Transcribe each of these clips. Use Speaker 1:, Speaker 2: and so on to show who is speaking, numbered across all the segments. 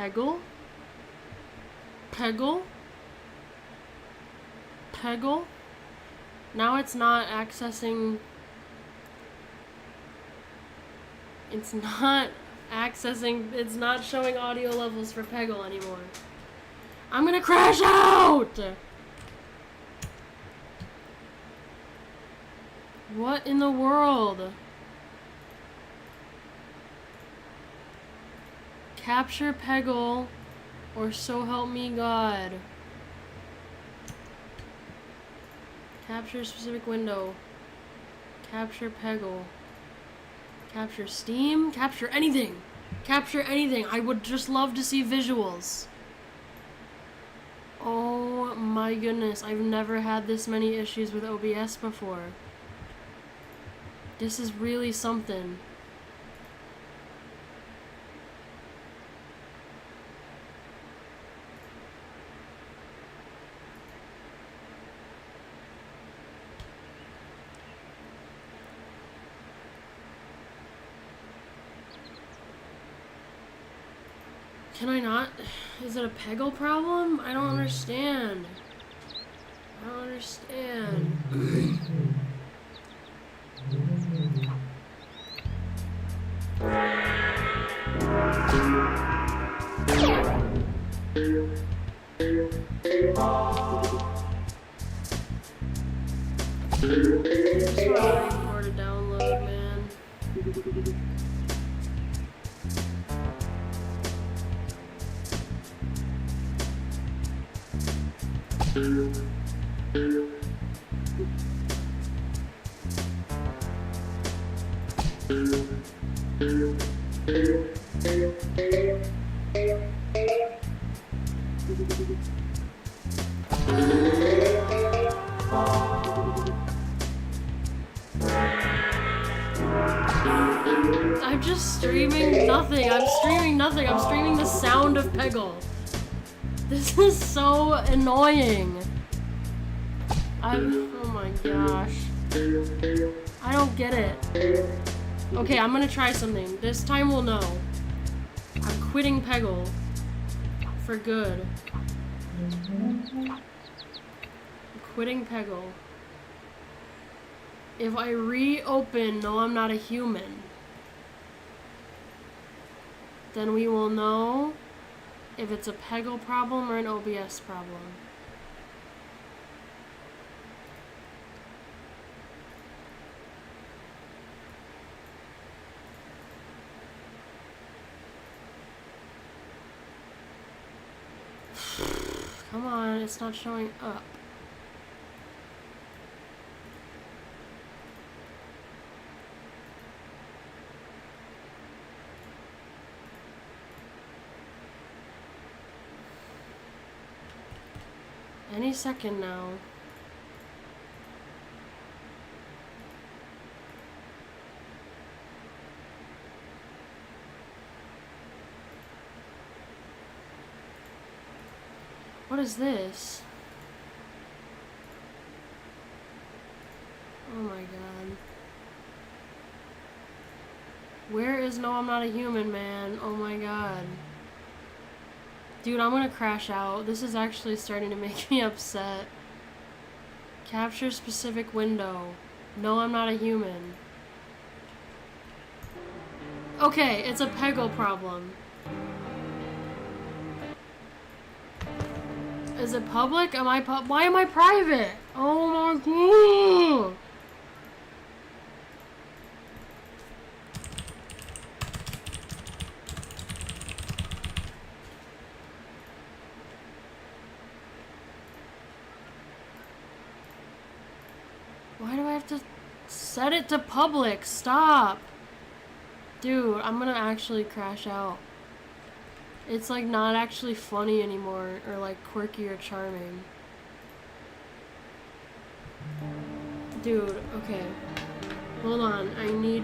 Speaker 1: Peggle? Peggle? Peggle? Now it's not accessing... It's not accessing... It's not showing audio levels for Peggle anymore. I'm gonna crash out! What in the world? Capture Peggle, or so help me God. Capture specific window. Capture Peggle. Capture Steam. Capture anything. Capture anything. I would just love to see visuals. Oh my goodness. I've never had this many issues with OBS before. This is really something. Can I not? Is it a Peggle problem? I don't understand. I don't understand. Just waiting for it to download, man. I'm just streaming nothing. I'm streaming nothing. I'm streaming the sound of Peggle. This is so annoying. Oh my gosh. I don't get it. Okay, I'm gonna try something. This time we'll know. I'm quitting Peggle. For good. I'm quitting Peggle. If I reopen No, I'm Not a Human, then we will know if it's a Peggle problem or an OBS problem. Come on, it's not showing up. Any second now. What is this? Oh my god. Where is No, I'm Not a Human, man? Oh my god. Dude, I'm gonna crash out. This is actually starting to make me upset. Capture specific window. No, I'm not a human. Okay, it's a Peggle problem. Is it public? Am I why am I private? Oh my god! Why do I have to set it to public? Stop! Dude, I'm gonna actually crash out. It's like not actually funny anymore, or like quirky or charming. Dude, okay. Hold on, I need...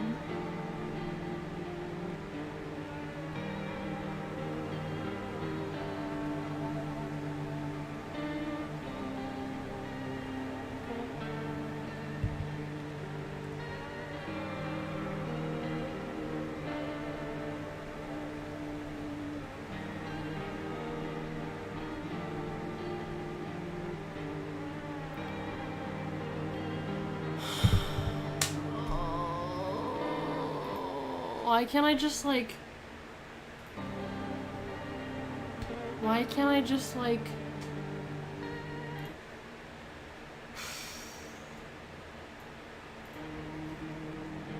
Speaker 1: Why can't I just like... Why can't I just like...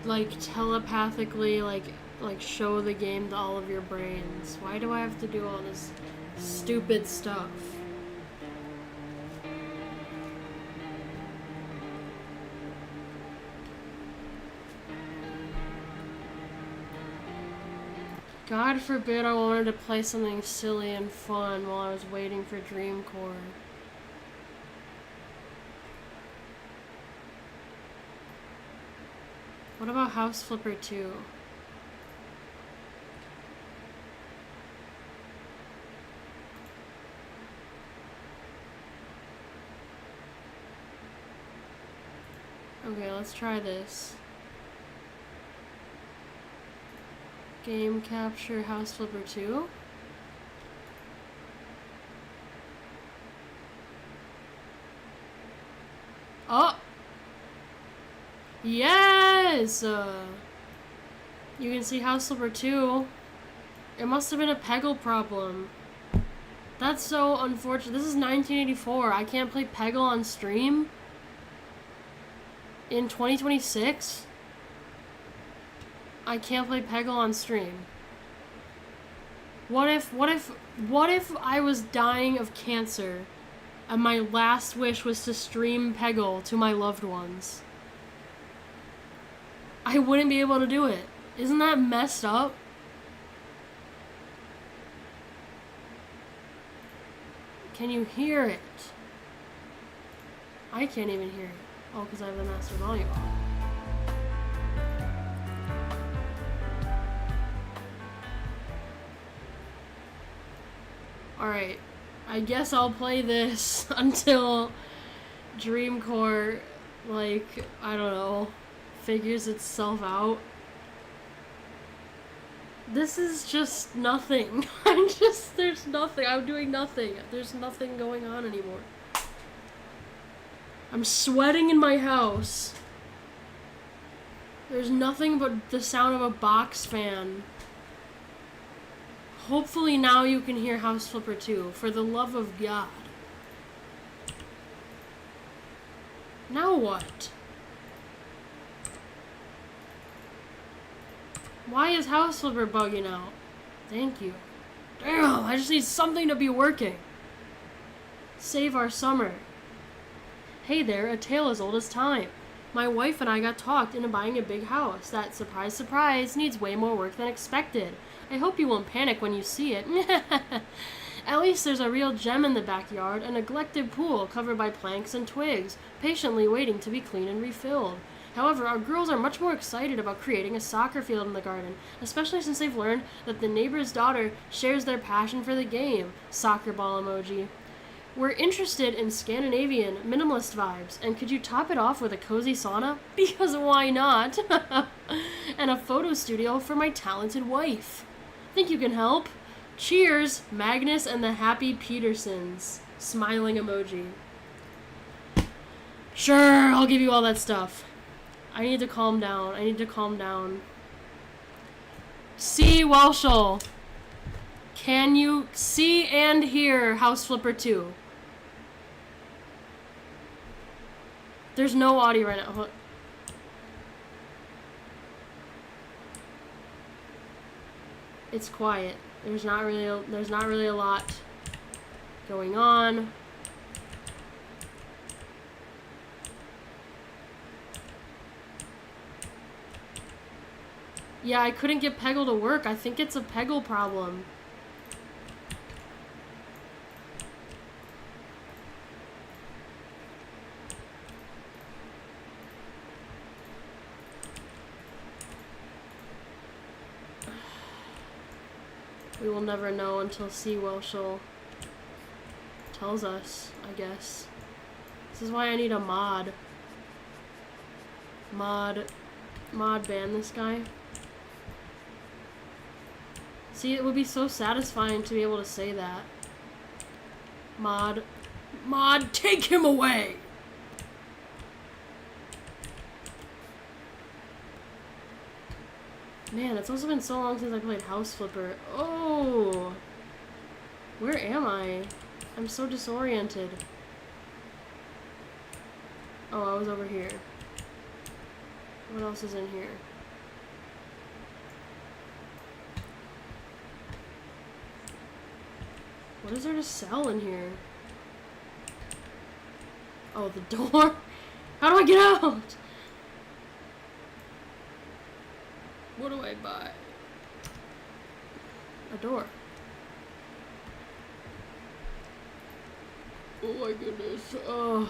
Speaker 1: like telepathically like show the game to all of your brains? Why do I have to do all this stupid stuff? God forbid I wanted to play something silly and fun while I was waiting for Dream Core. What about House Flipper 2? Okay, let's try this. Game capture House Flipper 2. Oh! Yes! You can see House Flipper 2. It must have been a Peggle problem. That's so unfortunate. This is 1984. I can't play Peggle on stream? In 2026? I can't play Peggle on stream. What if I was dying of cancer and my last wish was to stream Peggle to my loved ones? I wouldn't be able to do it. Isn't that messed up? Can you hear it? I can't even hear it. Oh, because I have the master volume on. Alright, I guess I'll play this until Dream Core, like, I don't know, figures itself out. This is just nothing. There's nothing. I'm doing nothing. There's nothing going on anymore. I'm sweating in my house. There's nothing but the sound of a box fan. Hopefully now you can hear House Flipper 2, for the love of God. Now what? Why is House Flipper bugging out? Thank you. Damn, I just need something to be working. Save our summer. Hey there, a tale as old as time. My wife and I got talked into buying a big house that, surprise, surprise, needs way more work than expected. I hope you won't panic when you see it. At least there's a real gem in the backyard, a neglected pool covered by planks and twigs, patiently waiting to be cleaned and refilled. However, our girls are much more excited about creating a soccer field in the garden, especially since they've learned that the neighbor's daughter shares their passion for the game. Soccer ball emoji. We're interested in Scandinavian minimalist vibes, and could you top it off with a cozy sauna? Because why not? And a photo studio for my talented wife. Think you can help? Cheers, Magnus and the Happy Petersons. Smiling emoji. Sure, I'll give you all that stuff. I need to calm down. See, Welshel. Can you see and hear House Flipper 2? There's no audio right now. It's quiet. There's not really a lot going on. Yeah, I couldn't get Peggle to work. I think it's a Peggle problem. We will never know until C. Welshel tells us, I guess. This is why I need a mod. Mod ban this guy. See, it would be so satisfying to be able to say that. Mod, take him away! Man, it's also been so long since I played House Flipper. Oh! Where am I? I'm so disoriented. Oh, I was over here. What else is in here? What is there to sell in here? Oh, the door? How do I get out? What do I buy? A door. Oh my goodness. Oh.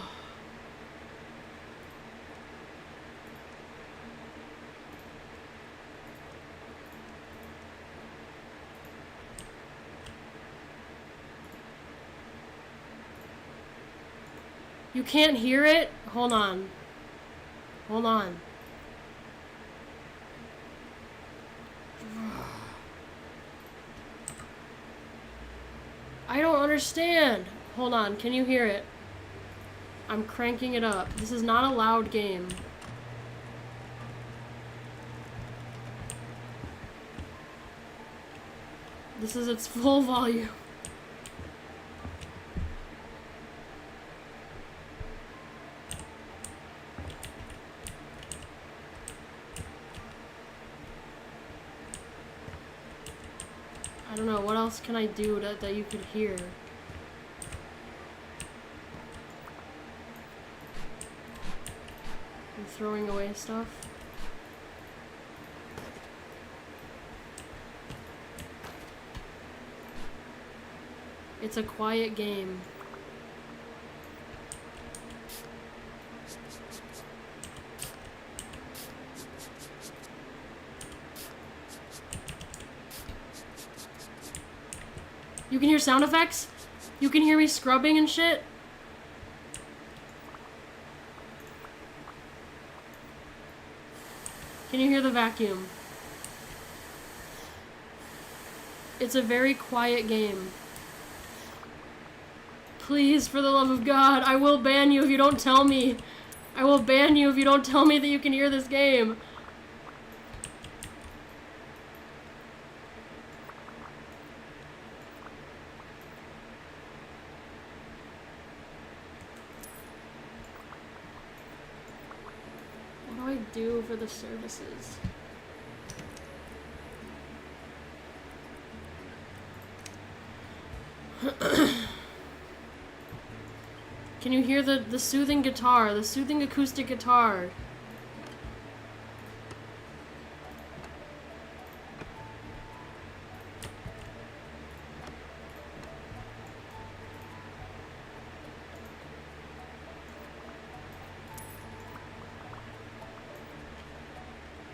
Speaker 1: You can't hear it? Hold on. Hold on. I don't understand. Hold on, can you hear it? I'm cranking it up. This is not a loud game. This is its full volume. I don't know, what else can I do that you could hear? I'm throwing away stuff. It's a quiet game. You can hear sound effects? You can hear me scrubbing and shit? Can you hear the vacuum? It's a very quiet game. Please, for the love of God, I will ban you if you don't tell me. I will ban you if you don't tell me that you can hear this game. What do I do for the services? Can you hear the soothing guitar, the soothing acoustic guitar?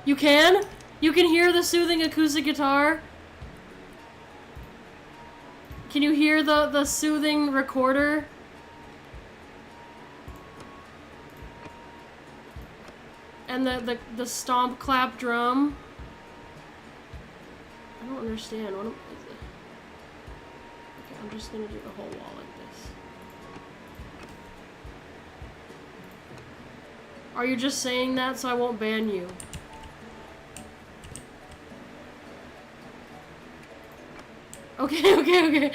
Speaker 1: You can? You can hear the soothing acoustic guitar? Can you hear the soothing recorder? And the stomp clap drum? I don't understand. What is it? Okay, I'm just gonna do the whole wall like this. Are you just saying that so I won't ban you? Okay, okay, okay.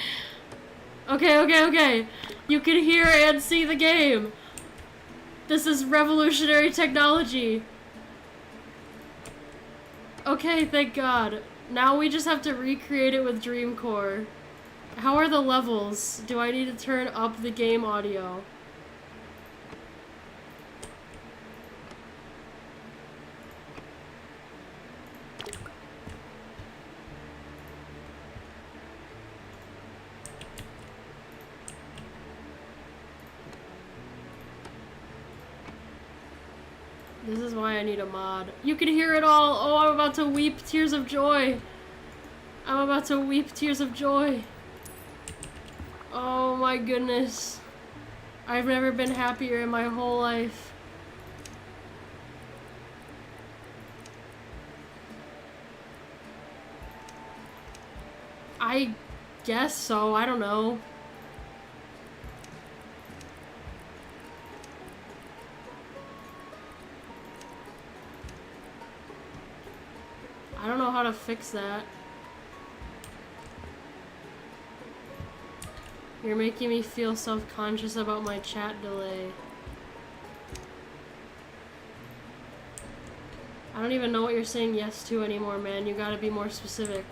Speaker 1: Okay, okay, okay. You can hear and see the game. This is revolutionary technology. Okay, thank God. Now we just have to recreate it with Dreamcore. How are the levels? Do I need to turn up the game audio? This is why I need a mod. You can hear it all! Oh, I'm about to weep tears of joy! I'm about to weep tears of joy! Oh my goodness. I've never been happier in my whole life. I guess so, I don't know. I don't know how to fix that. You're making me feel self-conscious about my chat delay. I don't even know what you're saying yes to anymore, man. You gotta be more specific.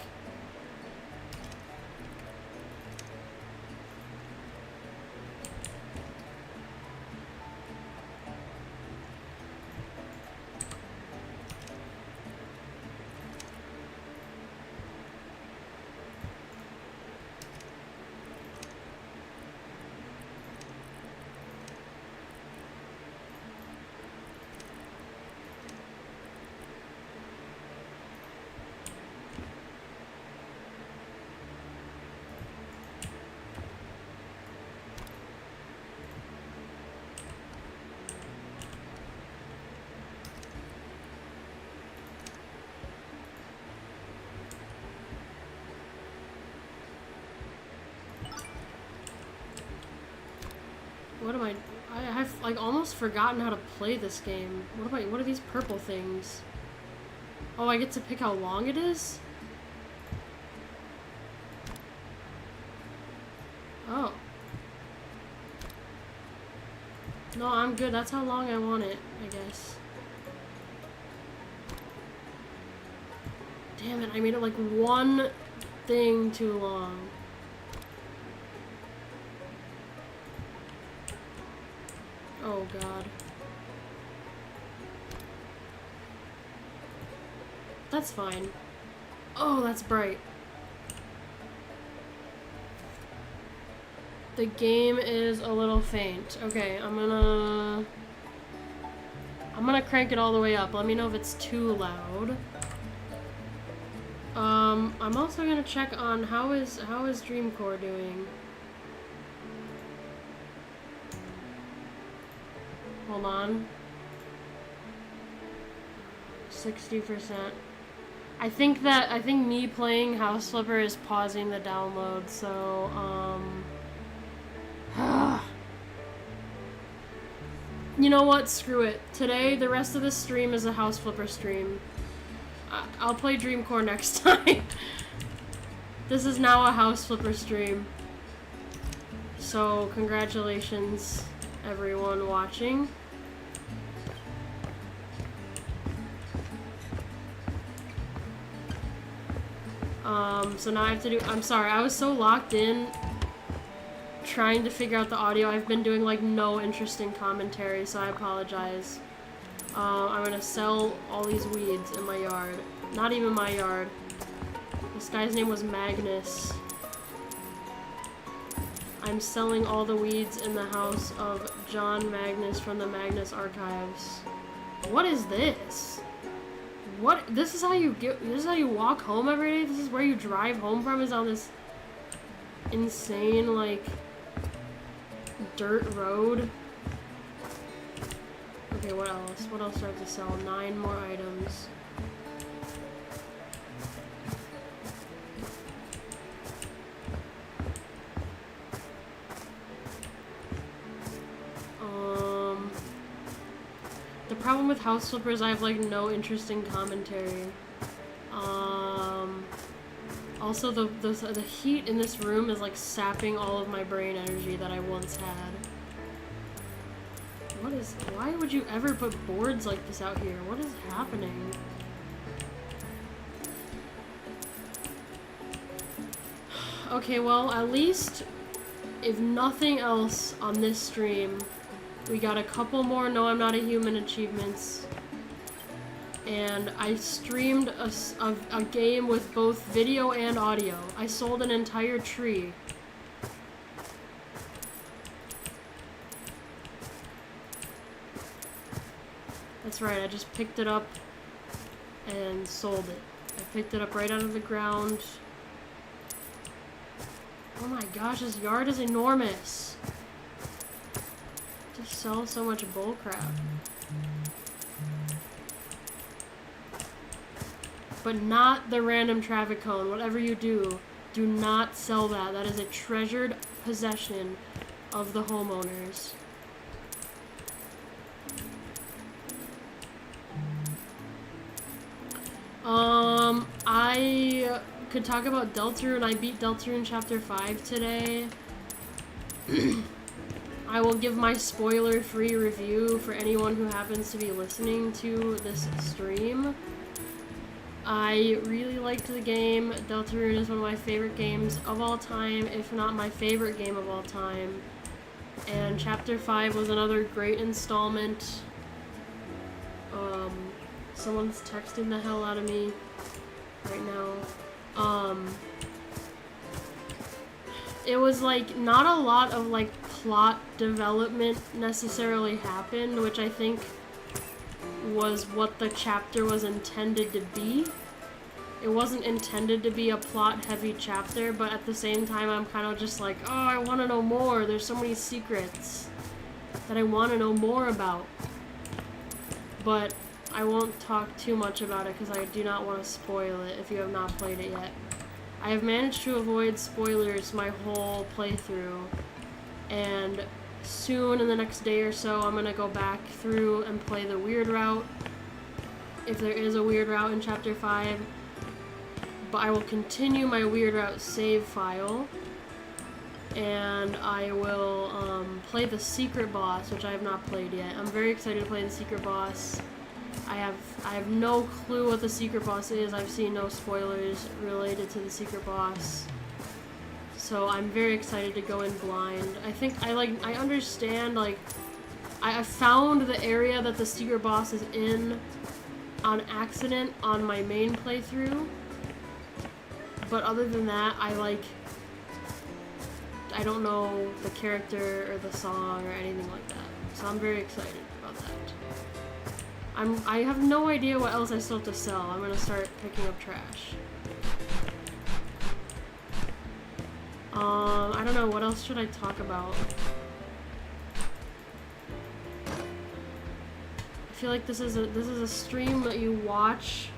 Speaker 1: What am I have like almost forgotten how to play this game. What are these purple things? Oh, I get to pick how long it is? Oh. No, I'm good. That's how long I want it, I guess. Damn it, I made it like one thing too long. Oh god. That's fine. Oh, that's bright. The game is a little faint. Okay, I'm gonna crank it all the way up. Let me know if it's too loud. I'm also gonna check on how is Dreamcore doing. Hold on. 60%. I think me playing House Flipper is pausing the download, so, you know what? Screw it. Today, the rest of this stream is a House Flipper stream. I'll play Dreamcore next time. This is now a House Flipper stream. So, congratulations, everyone watching. So now I have to do, I'm sorry, I was so locked in trying to figure out the audio. I've been doing like no interesting commentary, so I apologize. I'm gonna sell all these weeds in my yard. Not even my yard. This guy's name was Magnus. I'm selling all the weeds in the house of John Magnus from the Magnus Archives. What is this? What? This is how you walk home every day? This is where you drive home from, is on this insane, like, dirt road? Okay, what else? What else do I have to sell? 9 more items. The problem with House Flipper is I have, like, no interesting commentary. Also, the heat in this room is, like, sapping all of my brain energy that I once had. Why would you ever put boards like this out here? What is happening? Okay, well, at least, if nothing else on this stream, we got a couple more No I'm Not a Human achievements. And I streamed a game with both video and audio. I sold an entire tree. That's right, I just picked it up and sold it. I picked it up right out of the ground. Oh my gosh, this yard is enormous. Just sell so much bullcrap. But not the random traffic cone. Whatever you do, do not sell that. That is a treasured possession of the homeowners. I could talk about Deltarune. I beat Deltarune Chapter 5 today. I will give my spoiler-free review for anyone who happens to be listening to this stream. I really liked the game. Deltarune is one of my favorite games of all time, if not my favorite game of all time. And Chapter 5 was another great installment. Someone's texting the hell out of me right now. It was like not a lot of like plot development necessarily happened, which I think was what the chapter was intended to be. It wasn't intended to be a plot-heavy chapter, but at the same time, I'm kind of just like, oh, I want to know more. There's so many secrets that I want to know more about. But I won't talk too much about it because I do not want to spoil it if you have not played it yet. I have managed to avoid spoilers my whole playthrough, and soon in the next day or so, I'm going to go back through and play the weird route, if there is a weird route in Chapter 5. But I will continue my weird route save file, and I will play the secret boss, which I have not played yet. I'm very excited to play the secret boss. I have no clue what the secret boss is. I've seen no spoilers related to the secret boss, so I'm very excited to go in blind. I understand, like, I found the area that the secret boss is in on accident on my main playthrough. But other than that, I don't know the character or the song or anything like that. So I'm very excited about that. I have no idea what else I still have to sell. I'm gonna start picking up trash. I don't know, what else should I talk about? I feel like this is a stream that you watch.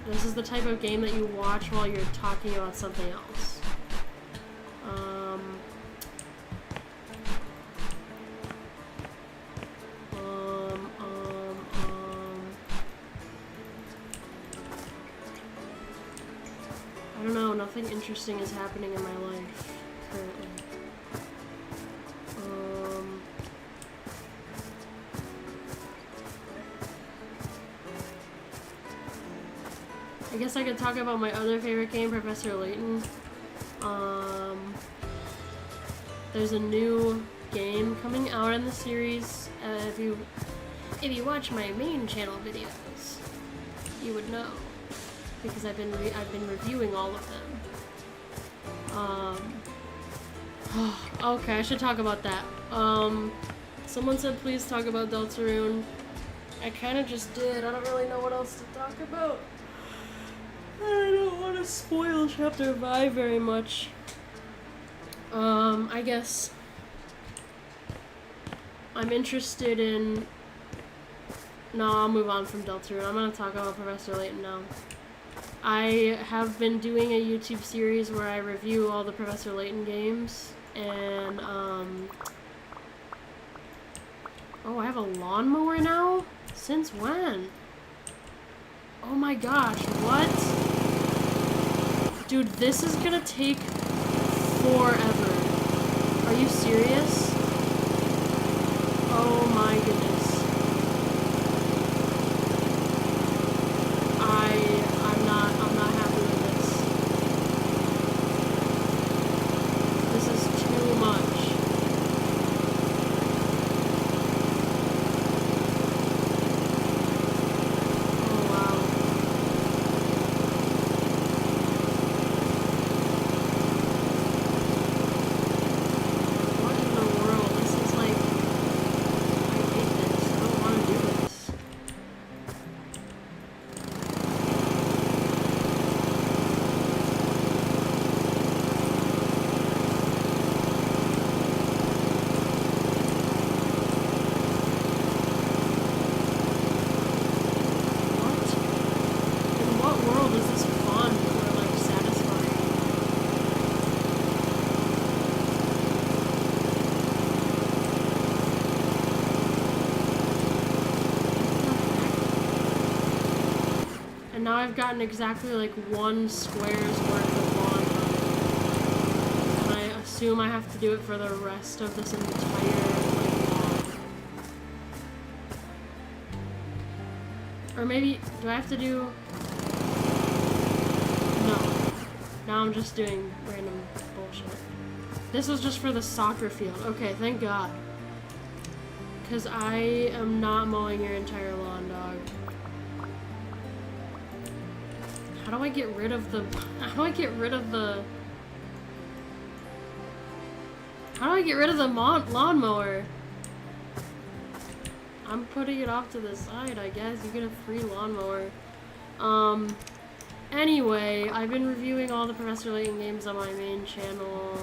Speaker 1: This is the type of game that you watch while you're talking about something else. I don't know, nothing interesting is happening in my life currently. I guess I could talk about my other favorite game, Professor Layton. There's a new game coming out in the series. If you watch my main channel videos, you would know, because I've been reviewing all of them. Okay, I should talk about that. Someone said please talk about Deltarune. I kind of just did. I don't really know what else to talk about. I don't want to spoil Chapter 5 very much. I guess I'm interested in... No, I'll move on from Deltarune. I'm gonna talk about Professor Layton now. I have been doing a YouTube series where I review all the Professor Layton games, and, oh, I have a lawnmower now? Since when? Oh my gosh, what? Dude, this is gonna take forever. Are you serious? Oh my goodness. I'm not happy with this. This is too much. Oh wow. What in the world? This is like, I hate this. gotten exactly like 1 square's worth of lawn done. And I assume I have to do it for the rest of this entire like lawn. Or maybe, do I have to do... No. Now I'm just doing random bullshit. This was just for the soccer field. Okay, thank God. Because I am not mowing your entire lawn, dog. How do I get rid of the... How do I get rid of the... How do I get rid of the lawnmower? I'm putting it off to the side, I guess. You get a free lawnmower. Anyway, I've been reviewing all the Professor Layton games on my main channel.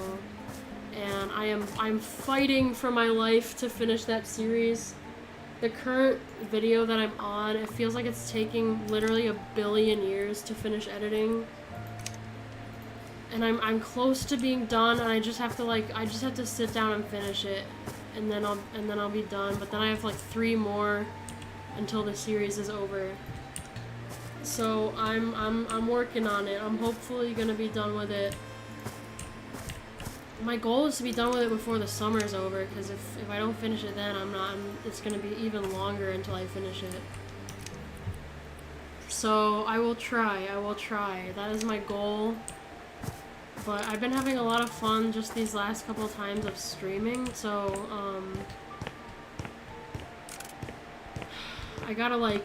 Speaker 1: And I'm fighting for my life to finish that series. The current video that I'm on, it feels like it's taking literally 1 billion years to finish editing. And I'm close to being done, and I just have to sit down and finish it. And then I'll be done. But then I have like 3 more until the series is over. So I'm working on it. I'm hopefully gonna be done with it. My goal is to be done with it before the summer's over, because if I don't finish it then, it's gonna be even longer until I finish it. So I will try. That is my goal. But I've been having a lot of fun just these last couple times of streaming, so I gotta like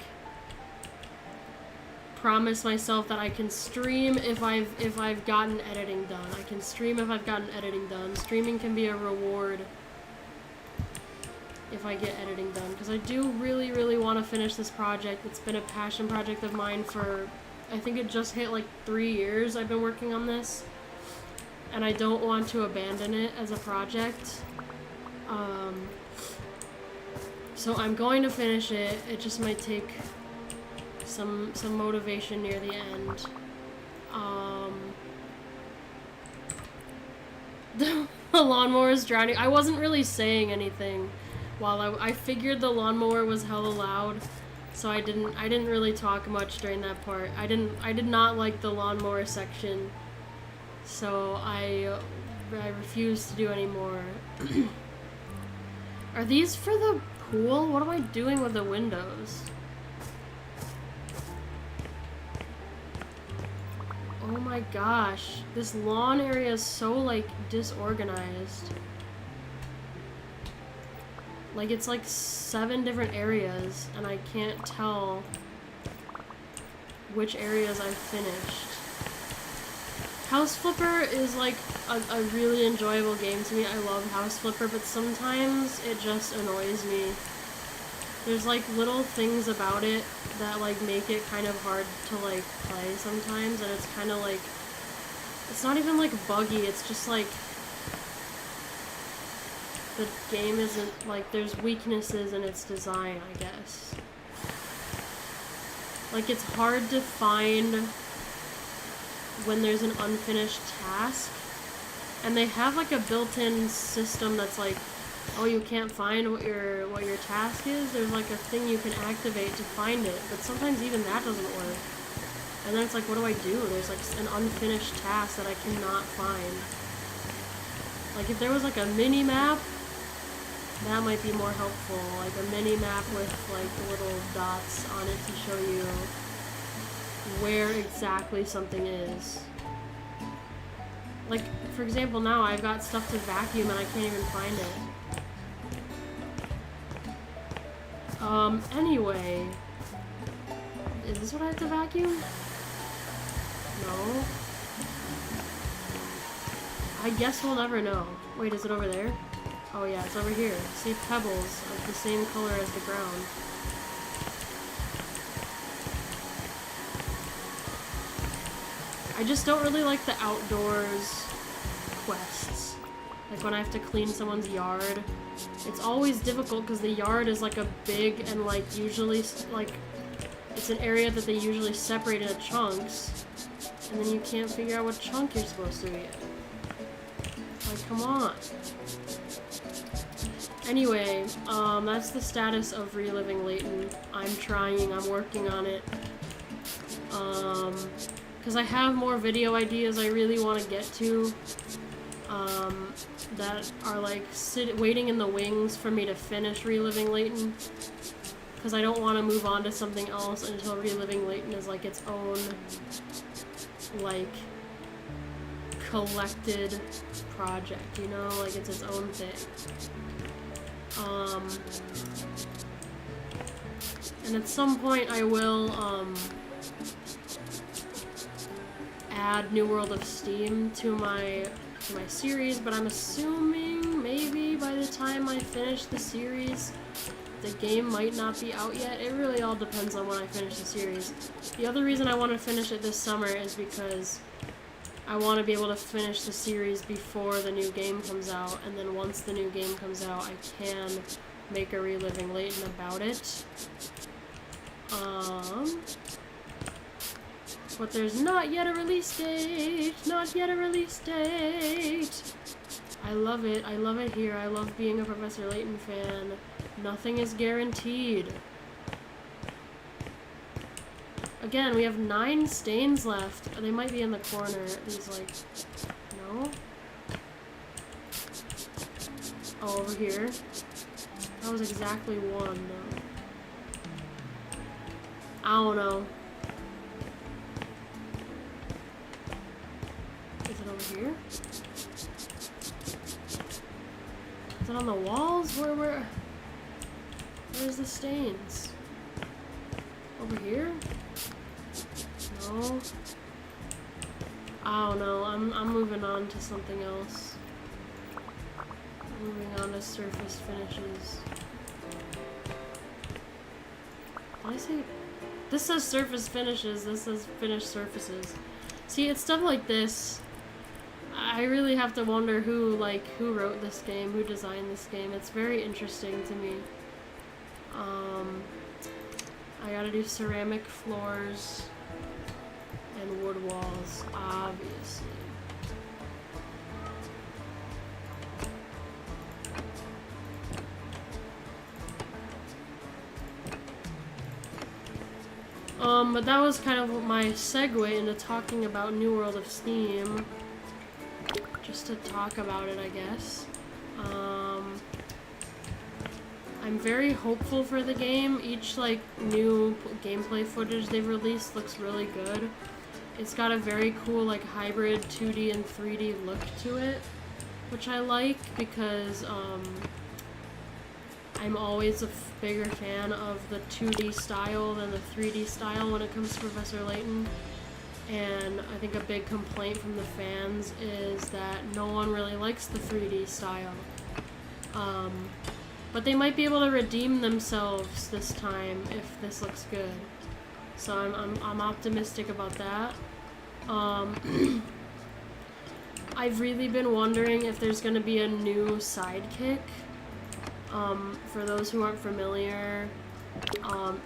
Speaker 1: promise myself that I can stream if I've gotten editing done. I can stream if I've gotten editing done. Streaming can be a reward if I get editing done, because I do really, really want to finish this project. It's been a passion project of mine for, I think it just hit like 3 years I've been working on this, and I don't want to abandon it as a project. So I'm going to finish it. It just might take some motivation near the end. The lawnmower is drowning. I wasn't really saying anything while I figured the lawnmower was hella loud, so I didn't really talk much during that part. I did not like the lawnmower section, so I refused to do any more. Are these for the pool? What am I doing with the windows? Oh my gosh, this lawn area is so like disorganized. Like it's like 7 different areas and I can't tell which areas I've finished. House Flipper is like a really enjoyable game to me. I love House Flipper, but sometimes it just annoys me. There's like little things about it that like make it kind of hard to like play sometimes, and it's kind of like, it's not even like buggy, it's just like the game isn't like, there's weaknesses in its design, I guess. Like it's hard to find when there's an unfinished task, and they have like a built-in system that's like, oh, you can't find what your task is? There's like a thing you can activate to find it, but sometimes even that doesn't work. And then it's like, what do I do? There's like an unfinished task that I cannot find. Like if there was like a mini-map, that might be more helpful. Like a mini-map with like little dots on it to show you where exactly something is. Like, for example, now I've got stuff to vacuum and I can't even find it. Anyway. Is this what I have to vacuum? No. I guess we'll never know. Wait, is it over there? Oh yeah, it's over here. See, pebbles of the same color as the ground. I just don't really like the outdoors quests. Like when I have to clean someone's yard. It's always difficult because the yard is like a big and like usually like it's an area that they usually separate into chunks, and then you can't figure out what chunk you're supposed to be in. Like, come on. Anyway, that's the status of reliving Layton. I'm trying, I'm working on it. Because I have more video ideas I really want to get to, that are like waiting in the wings for me to finish Reliving Layton. Because I don't want to move on to something else until Reliving Layton is like its own, like, collected project, you know? Like, it's its own thing. And at some point I will, add New World of Steam to my series, but I'm assuming maybe by the time I finish the series, the game might not be out yet. It really all depends on when I finish the series. The other reason I want to finish it this summer is because I want to be able to finish the series before the new game comes out, and then once the new game comes out, I can make a Reliving Layton about it. But there's not yet a release date! Not yet a release date! I love it here. I love being a Professor Layton fan. Nothing is guaranteed. Again, we have 9 stains left. They might be in the corner. These, like... No? Oh, over here. That was exactly 1, though. I don't know. Is it over here? Is it on the walls? Where's the stains? Over here? No. I don't know. I'm moving on to something else. Moving on to surface finishes. Did I say? This says surface finishes. This says finished surfaces. See, it's stuff like this. I really have to wonder who wrote this game, who designed this game. It's very interesting to me. I gotta do ceramic floors and wood walls, obviously. But that was kind of my segue into talking about New World of Steam. Just to talk about it, I guess. I'm very hopeful for the game. Each, like, new gameplay footage they've released looks really good. It's got a very cool, like, hybrid 2D and 3D look to it, which I like because, I'm always a bigger fan of the 2D style than the 3D style when it comes to Professor Layton. And I think a big complaint from the fans is that no one really likes the 3D style. But they might be able to redeem themselves this time if this looks good. So I'm optimistic about that. I've really been wondering if there's gonna be a new sidekick. For those who aren't familiar,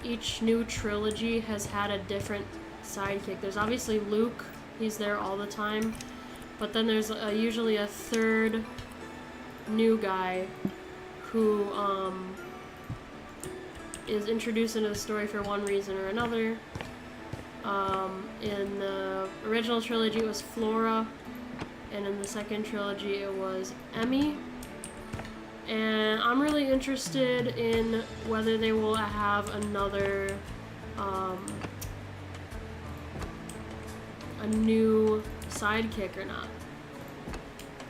Speaker 1: each new trilogy has had a different sidekick. There's obviously Luke, he's there all the time, but then there's usually a third new guy who is introduced into the story for one reason or another. In the original trilogy it was Flora, and in the second trilogy it was Emmy. And I'm really interested in whether they will have another a new sidekick or not.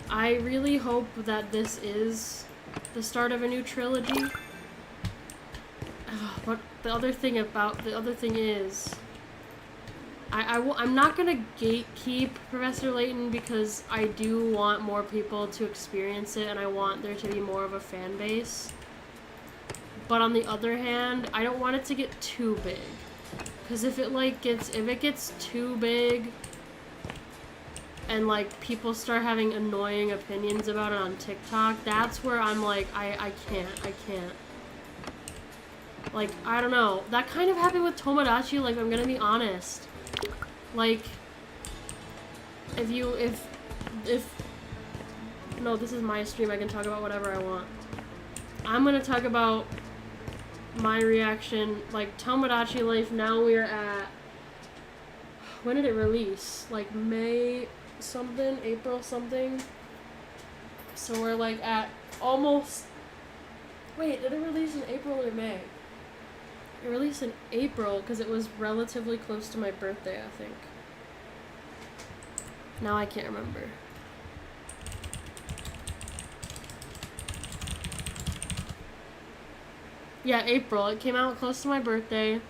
Speaker 1: I really hope that this is the start of a new trilogy. But the other thing is, I'm not gonna gatekeep Professor Layton because I do want more people to experience it and I want there to be more of a fan base. But on the other hand, I don't want it to get too big. Because if it gets too big and like people start having annoying opinions about it on TikTok, that's where I'm like, I can't. Like, I don't know. That kind of happened with Tomodachi, like, I'm gonna be honest. Like, no, this is my stream, I can talk about whatever I want. I'm gonna talk about my reaction, like, Tomodachi Life, now we're at when did it release? Like May something, April something. So we're like at almost. Wait, did it release in April or May? It released in April because it was relatively close to my birthday, I think. Now I can't remember. Yeah, April. It came out close to my birthday.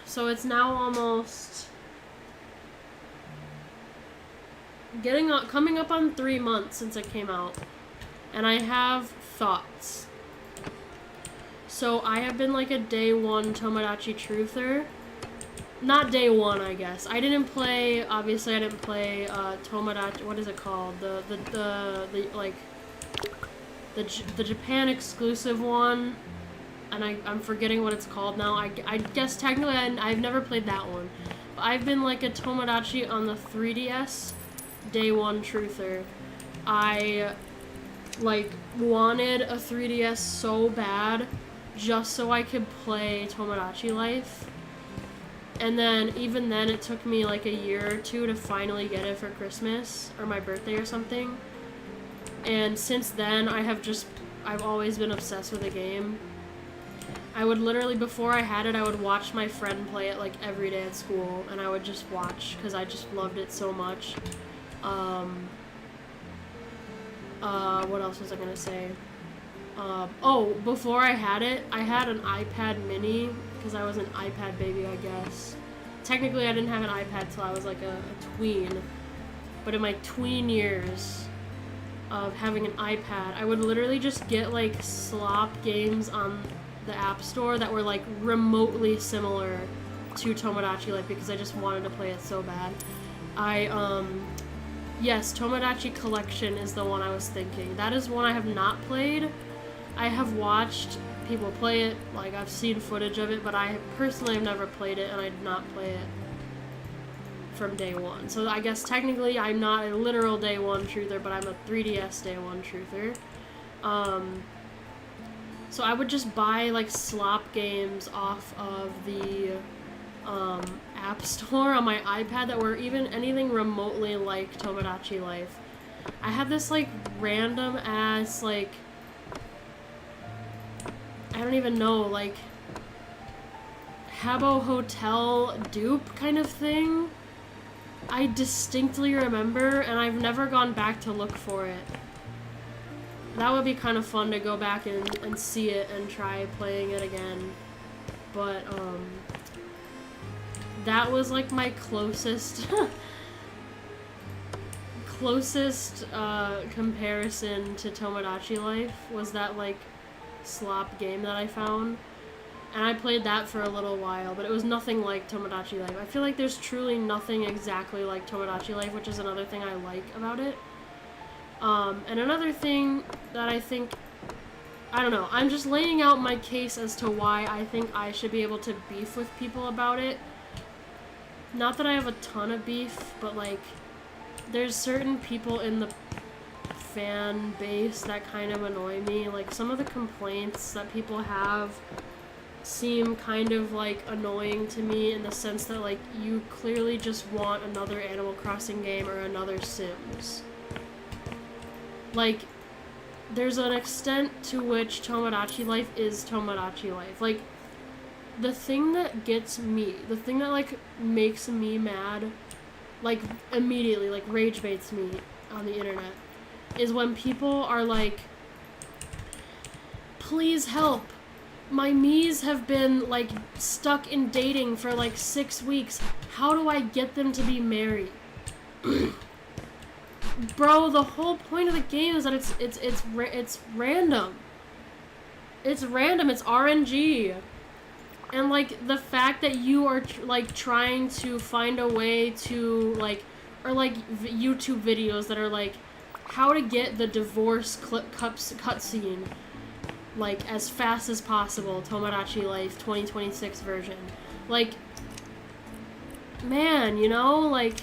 Speaker 1: So it's now almost coming up on 3 months since it came out. And I have thoughts. So I have been like a day one Tomodachi truther. Not day one, I guess. I didn't play, obviously I didn't play Tomodachi, what is it called? The Japan exclusive one. And I'm forgetting what it's called now. I guess technically I've never played that one. But I've been like a Tomodachi on the 3DS day one truther. I like wanted a 3DS so bad just so I could play Tomodachi Life. And then even then it took me like a year or two to finally get it for Christmas or my birthday or something. And since then I've always been obsessed with the game. I would literally, before I had it, I would watch my friend play it like every day at school, and I would just watch because I just loved it so much. What else was I gonna say? Before I had it, I had an iPad mini because I was an iPad baby, I guess. Technically, I didn't have an iPad till I was like a tween, but in my tween years of having an iPad, I would literally just get like slop games on the App Store that were like remotely similar to Tomodachi Life because I just wanted to play it so bad. Yes, Tomodachi Collection is the one I was thinking. That is one I have not played. I have watched people play it, like I've seen footage of it, but I personally have never played it, and I did not play it from day one. So I guess technically I'm not a literal day one truther, but I'm a 3DS day one truther. So I would just buy like slop games off of the App Store on my iPad that were even anything remotely like Tomodachi Life. I had this like random ass like, I don't even know, like Habbo Hotel dupe kind of thing. I distinctly remember, and I've never gone back to look for it. That would be kind of fun to go back and see it and try playing it again. But, that was like my closest comparison to Tomodachi Life, was that like slop game that I found. And I played that for a little while, but it was nothing like Tomodachi Life. I feel like there's truly nothing exactly like Tomodachi Life, which is another thing I like about it. And another thing that I think, I don't know, I'm just laying out my case as to why I think I should be able to beef with people about it. Not that I have a ton of beef, but like, there's certain people in the fan base that kind of annoy me. Like, some of the complaints that people have seem kind of like annoying to me in the sense that like, you clearly just want another Animal Crossing game or another Sims. Like, there's an extent to which Tomodachi Life is Tomodachi Life. Like, the thing that gets me, the thing that, like, makes me mad, like, immediately, like, rage baits me on the internet, is when people are like, please help. My Miis have been, like, stuck in dating for, like, 6 weeks. How do I get them to be married? Bro, the whole point of the game is that it's random. It's random. It's RNG. And like the fact that you are like trying to find a way to like, or like YouTube videos that are like how to get the divorce cutscene like as fast as possible. Tomodachi Life 2026 version. Like, man, you know, like.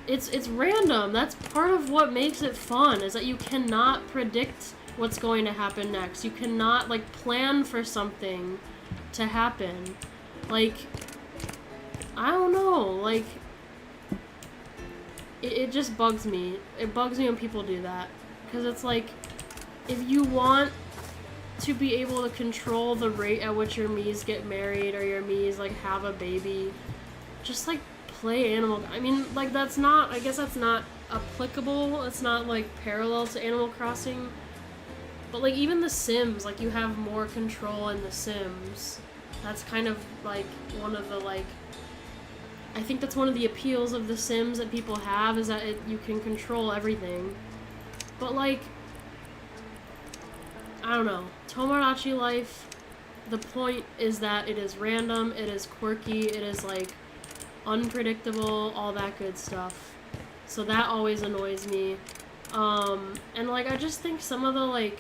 Speaker 1: It's random. That's part of what makes it fun, is that you cannot predict what's going to happen next. You cannot, like, plan for something to happen. Like, I don't know, like, it just bugs me. It bugs me when people do that. Because it's like, if you want to be able to control the rate at which your Miis get married or your Miis, like, have a baby, just, like, play Animal... I mean, like, that's not... I guess that's not applicable. It's not, like, parallel to Animal Crossing. But, like, even The Sims, like, you have more control in The Sims. That's kind of, like, one of the, like... I think that's one of the appeals of The Sims that people have, is that you can control everything. But, like... I don't know. Tomodachi Life, the point is that it is random, it is quirky, it is, like, unpredictable, all that good stuff. So that always annoys me. And, like, I just think some of the, like,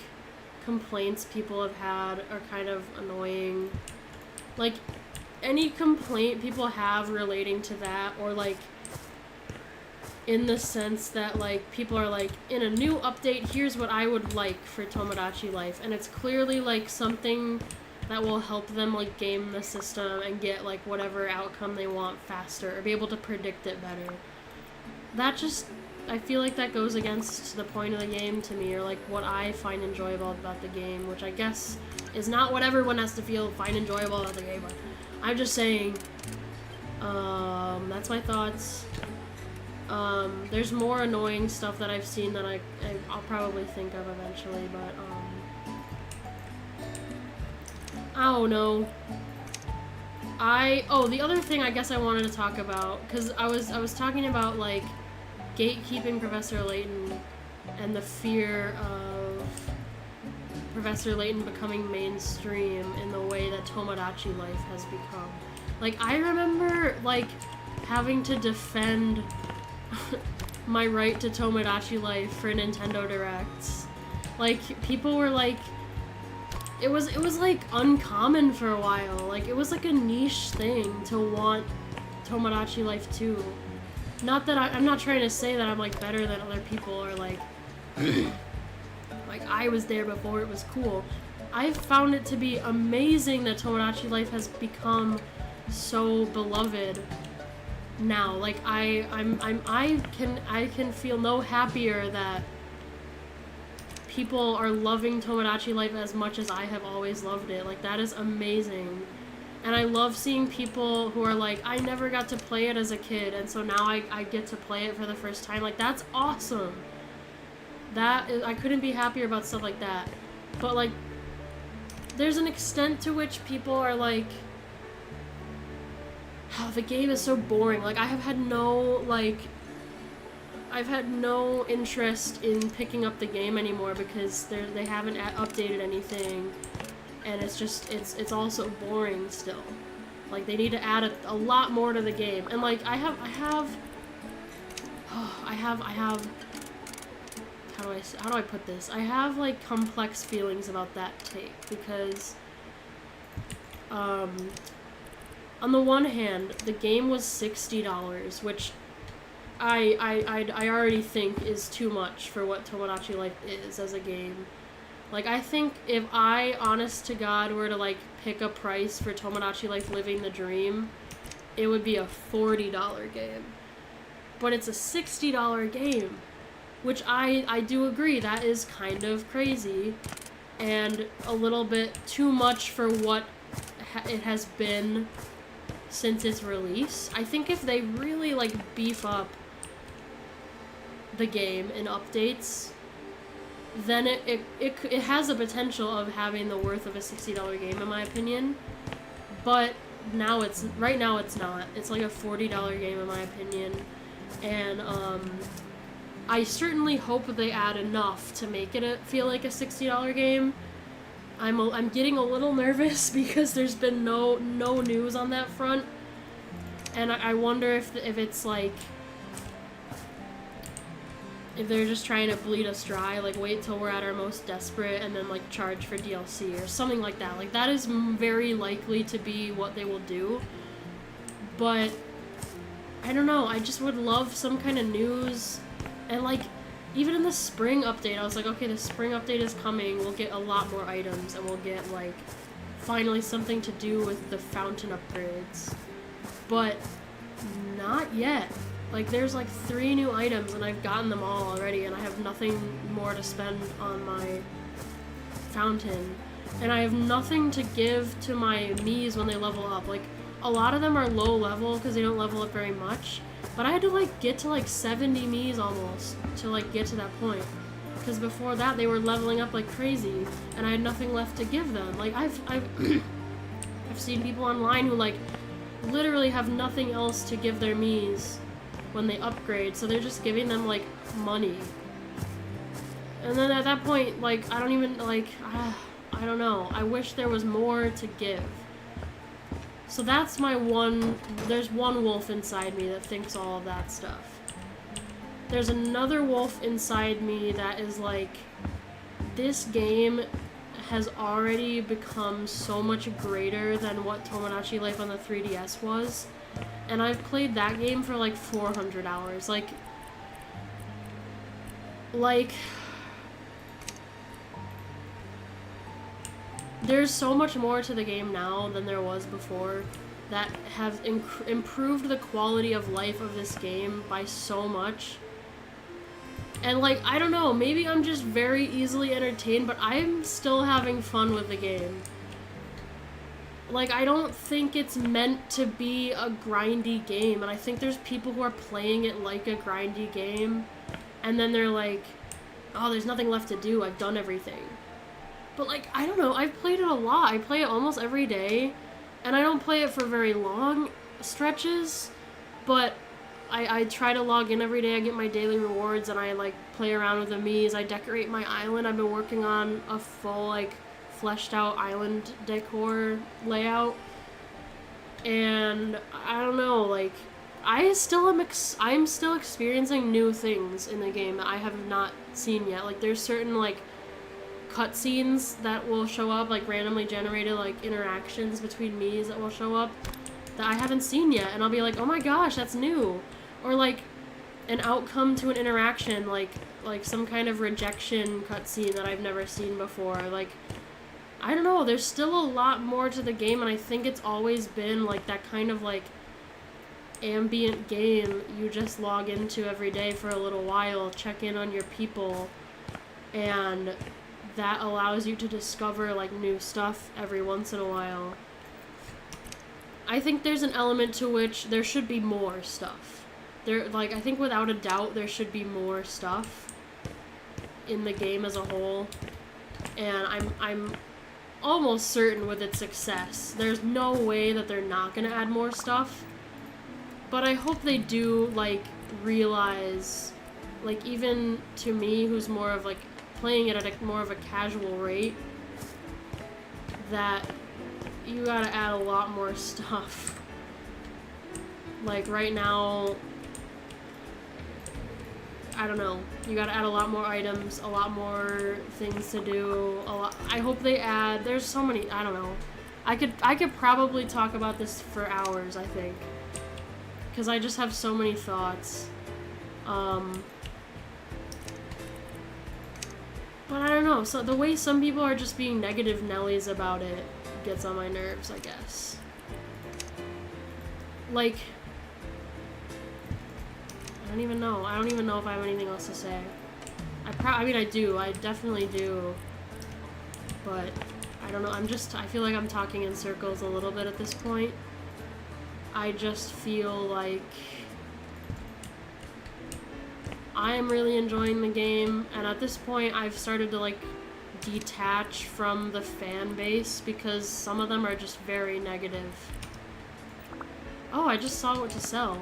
Speaker 1: complaints people have had are kind of annoying. Like, any complaint people have relating to that, or, like, in the sense that, like, people are like, in a new update, here's what I would like for Tomodachi Life, and it's clearly, like, something that will help them, like, game the system and get, like, whatever outcome they want faster, or be able to predict it better. That just, I feel like that goes against the point of the game to me, or, like, what I find enjoyable about the game, which I guess is not what everyone has to find enjoyable about the game, but I'm just saying, that's my thoughts. There's more annoying stuff that I've seen that I'll probably think of eventually, but, I don't know. The other thing I guess I wanted to talk about, because I was talking about, like, gatekeeping Professor Layton and the fear of Professor Layton becoming mainstream in the way that Tomodachi Life has become. Like, I remember, like, having to defend my right to Tomodachi Life for Nintendo Directs. Like, people were like, it was like uncommon for a while. Like, it was like a niche thing to want Tomodachi Life too. Not that I'm not trying to say that I'm, like, better than other people, or, like, like, I was there before it was cool. I've found it to be amazing that Tomodachi Life has become so beloved now. Like, I can feel no happier that people are loving Tomodachi Life as much as I have always loved it. Like, that is amazing. And I love seeing people who are like, I never got to play it as a kid, and so now I get to play it for the first time. Like, that's awesome. I couldn't be happier about stuff like that. But, like, there's an extent to which people are like, oh, the game is so boring. Like, I've had no interest in picking up the game anymore because they haven't updated anything, and it's also boring still. Like, they need to add a lot more to the game. And, like, I have how do I put this? I have, like, complex feelings about that take, because on the one hand, the game was $60, which I already think is too much for what Tomodachi Life is as a game. Like, I think if I, honest to God, were to, like, pick a price for Tomodachi Life Living the Dream, it would be a $40 game. But it's a $60 game, which I do agree, that is kind of crazy, and a little bit too much for what it has been since its release. I think if they really, like, beef up the game in updates, then it has the potential of having the worth of a $60 game, in my opinion. But right now it's not. It's like a $40 game, in my opinion. And I certainly hope they add enough to make it feel like a $60 game. I'm getting a little nervous because there's been no news on that front, and I wonder if it's like, if they're just trying to bleed us dry, like, wait till we're at our most desperate and then, like, charge for DLC or something like that. Like, that is very likely to be what they will do. But I don't know, I just would love some kind of news. And, like, even in the spring update, I was like, okay, the spring update is coming, we'll get a lot more items, and we'll get, like, finally something to do with the fountain upgrades. But Not yet. Like, there's like 3 new items and I've gotten them all already and I have nothing more to spend on my fountain. And I have nothing to give to my Miis when they level up. Like, a lot of them are low level because they don't level up very much. But I had to like get to like 70 Miis almost to like get to that point. Because before that they were leveling up like crazy and I had nothing left to give them. Like, I've I've seen people online who like literally have nothing else to give their Miis when they upgrade, so they're just giving them like money. And then at that point, like, I don't even like I don't know. I wish there was more to give. So that's my one. There's one wolf inside me that thinks all of that stuff. There's another wolf inside me that is like, this game has already become so much greater than what Tomodachi Life on the 3DS was. And I've played that game for like 400 hours. Like, there's so much more to the game now than there was before that have improved the quality of life of this game by so much. And like, I don't know, maybe I'm just very easily entertained, but I'm still having fun with the game. Like, I don't think it's meant to be a grindy game, and I think there's people who are playing it like a grindy game, and then they're like, oh, there's nothing left to do, I've done everything. But like, I don't know, I've played it a lot. I play it almost every day, and I don't play it for very long stretches, but I try to log in every day. I get my daily rewards, and I like play around with the Miis. I decorate my island. I've been working on a full like fleshed out island decor layout, and I don't know, like, I'm still experiencing new things in the game that I have not seen yet. Like, there's certain like cutscenes that will show up, like randomly generated like interactions between Miis that will show up that I haven't seen yet, and I'll be like, oh my gosh, that's new. Or like an outcome to an interaction, like some kind of rejection cutscene that I've never seen before. Like, I don't know, there's still a lot more to the game, and I think it's always been like that kind of like ambient game you just log into every day for a little while, check in on your people, and that allows you to discover like new stuff every once in a while. I think there's an element to which there should be more stuff. Like, I think without a doubt there should be more stuff in the game as a whole, and I'm almost certain with its success, there's no way that they're not gonna add more stuff. But I hope they do, like, realize, like, even to me, who's more of like playing it at more of a casual rate, that you gotta add a lot more stuff. Like, right now, I don't know, you gotta add a lot more items, a lot more things to do, I hope they add, there's so many, I don't know. I could probably talk about this for hours, I think, because I just have so many thoughts. But I don't know, so the way some people are just being negative Nellies about it gets on my nerves, I guess. Like, I don't even know if I have anything else to say. I mean, I do, I definitely do, but I don't know, I feel like I'm talking in circles a little bit at this point. I just feel like I am really enjoying the game, and at this point I've started to like detach from the fan base because some of them are just very negative. Oh, I just saw what to sell.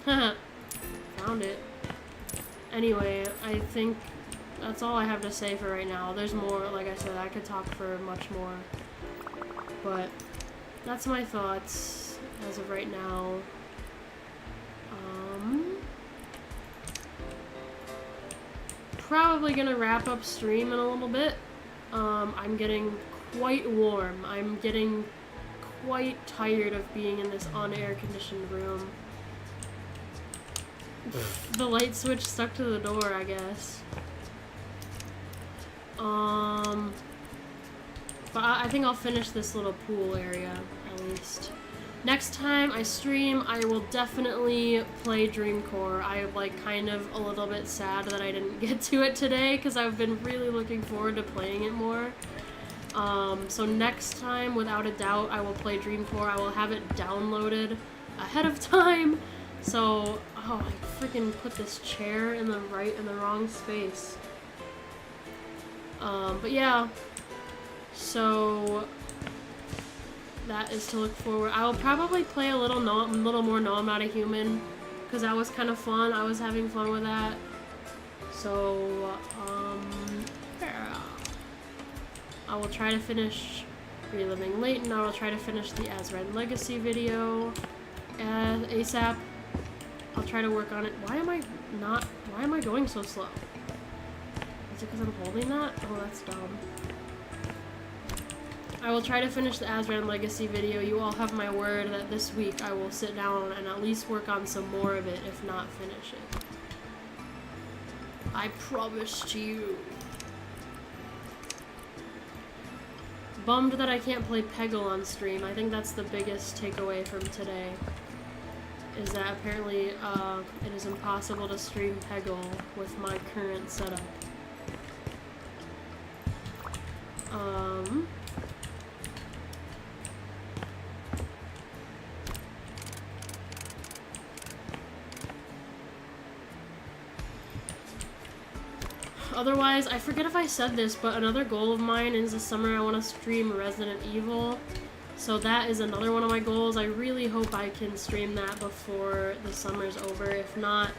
Speaker 1: Found it. Anyway, I think that's all I have to say for right now. There's more, like I said, I could talk for much more, but that's my thoughts as of right now. Probably gonna wrap up stream in a little bit. I'm getting quite warm. I'm getting quite tired of being in this un-air conditioned room. The light switch stuck to the door, I guess. But I think I'll finish this little pool area, at least. Next time I stream, I will definitely play Dream Core. I'm like kind of a little bit sad that I didn't get to it today because I've been really looking forward to playing it more. So next time, without a doubt, I will play Dream Core. I will have it downloaded ahead of time. So, oh, I freaking put this chair in the wrong space. But yeah, so that is to look forward. I will probably play a little more No I'm Not a Human, because that was kind of fun. I was having fun with that. So, yeah. I will try to finish Reliving Leighton. I will try to finish the Azran Legacy video ASAP. I'll try to work on it. Why am I going so slow? Is it because I'm holding that? Oh, that's dumb. I will try to finish the Azran Legacy video. You all have my word that this week I will sit down and at least work on some more of it, if not finish it. I promise to you. Bummed that I can't play Peggle on stream. I think that's the biggest takeaway from today. Is that apparently it is impossible to stream Peggle with my current setup. Otherwise, I forget if I said this, but another goal of mine is this summer I want to stream Resident Evil. So that is another one of my goals. I really hope I can stream that before the summer's over. If not,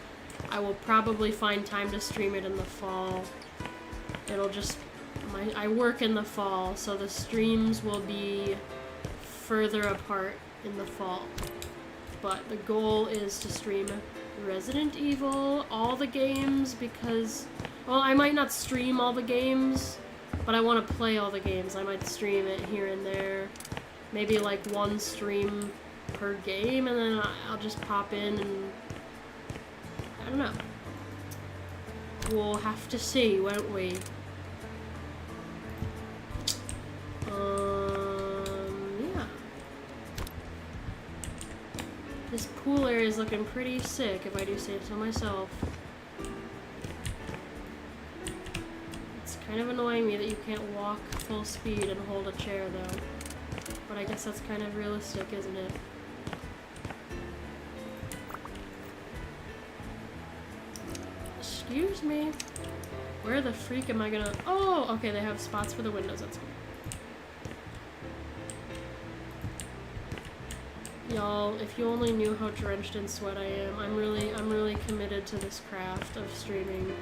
Speaker 1: I will probably find time to stream it in the fall. It'll just... I work in the fall, so the streams will be further apart in the fall. But the goal is to stream Resident Evil, all the games, because... Well, I might not stream all the games, but I want to play all the games. I might stream it here and there. Maybe like one stream per game, and then I'll just pop in and... I don't know. We'll have to see, won't we? Yeah. This pool area is looking pretty sick, if I do say so myself. Kind of annoying me that you can't walk full speed and hold a chair, though. But I guess that's kind of realistic, isn't it? Excuse me. Where the freak am I gonna... Oh, okay, they have spots for the windows. That's good. Y'all, if you only knew how drenched in sweat I am, I'm really committed to this craft of streaming.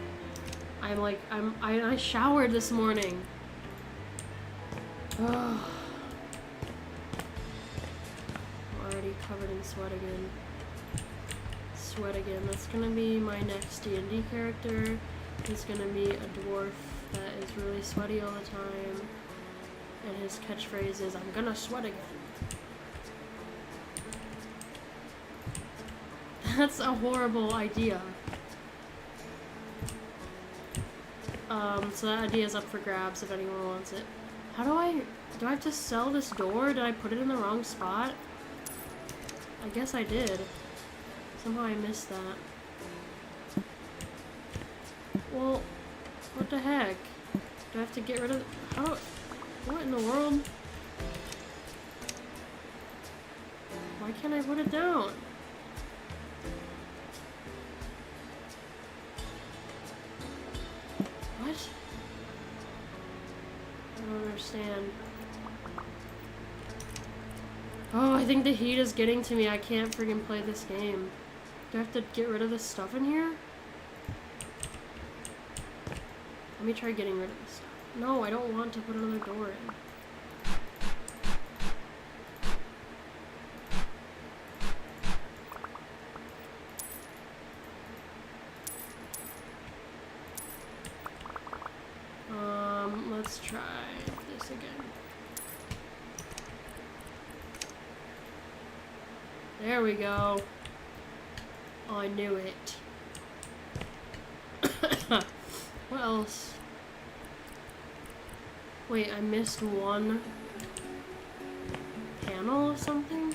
Speaker 1: I showered this morning. Ugh. I'm already covered in sweat again. Sweat again. That's gonna be my next D&D character. He's gonna be a dwarf that is really sweaty all the time. And his catchphrase is, I'm gonna sweat again. That's a horrible idea. So that idea is up for grabs if anyone wants it. How do I have to sell this door? Did I put it in the wrong spot? I guess I did. Somehow I missed that. Well, what the heck? Do I have to get rid of what in the world? Why can't I put it down? What? I don't understand. Oh, I think the heat is getting to me. I can't freaking play this game. Do I have to get rid of this stuff in here? Let me try getting rid of this stuff. No, I don't want to put another door in. Let's try this again. There we go. Oh, I knew it. What else? Wait, I missed one panel of something?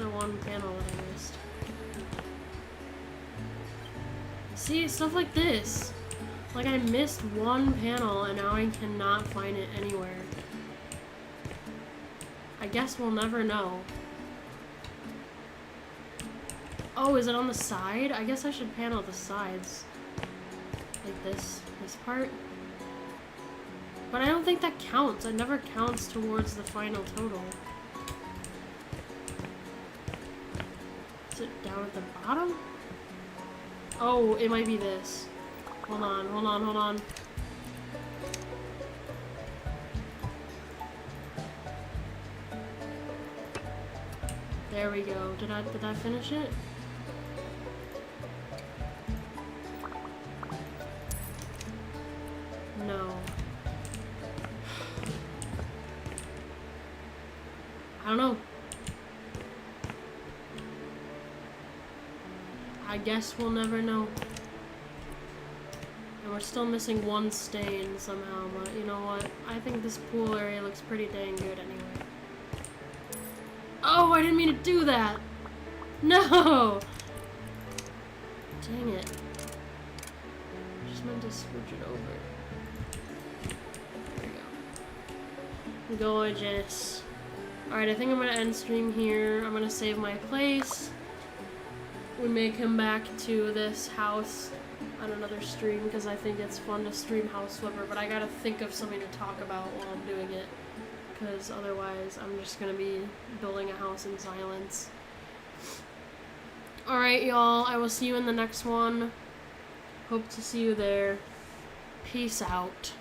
Speaker 1: the one panel that I missed? See, stuff like this. Like, I missed one panel and now I cannot find it anywhere. I guess we'll never know. Oh, is it on the side? I guess I should panel the sides. Like this part. But I don't think that counts. It never counts towards the final total. Is it down at the bottom? Oh, it might be this. Hold on, hold on, hold on. There we go. Did I finish it? No. I don't know. I guess we'll never know. And we're still missing one stain somehow, but you know what? I think this pool area looks pretty dang good anyway. Oh, I didn't mean to do that! No! Dang it. I just meant to scooch it over. There we go. Gorgeous. Alright, I think I'm gonna end stream here. I'm gonna save my place. We may come back to this house on another stream because I think it's fun to stream House Flipper, but I gotta think of something to talk about while I'm doing it, because otherwise I'm just gonna be building a house in silence. Alright, y'all, I will see you in the next one. Hope to see you there. Peace out.